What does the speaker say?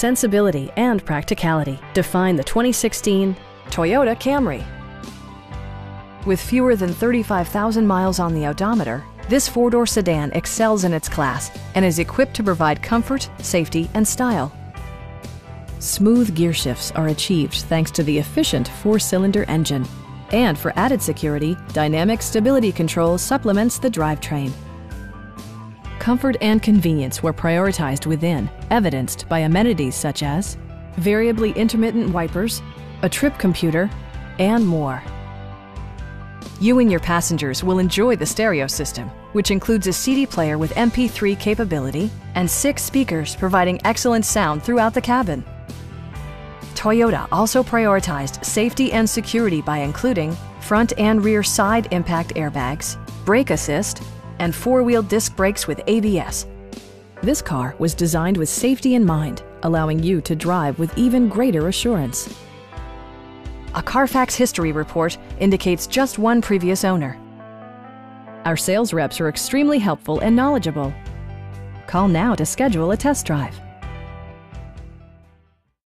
sensibility and practicality define the 2016 Toyota Camry. With fewer than 35,000 miles on the odometer, this four-door sedan excels in its class and is equipped to provide comfort, safety, and style. Smooth gear shifts are achieved thanks to the efficient four-cylinder engine. And for added security, dynamic stability control supplements the drivetrain. Comfort and convenience were prioritized within, evidenced by amenities such as variably intermittent wipers, a trip computer, and more. You and your passengers will enjoy the stereo system, which includes a CD player with MP3 capability and 6 speakers providing excellent sound throughout the cabin. Toyota also prioritized safety and security by including front and rear side impact airbags, brake assist, and 4-wheel disc brakes with ABS. This car was designed with safety in mind, allowing you to drive with even greater assurance. A Carfax history report indicates just one previous owner. Our sales reps are extremely helpful and knowledgeable. Call now to schedule a test drive.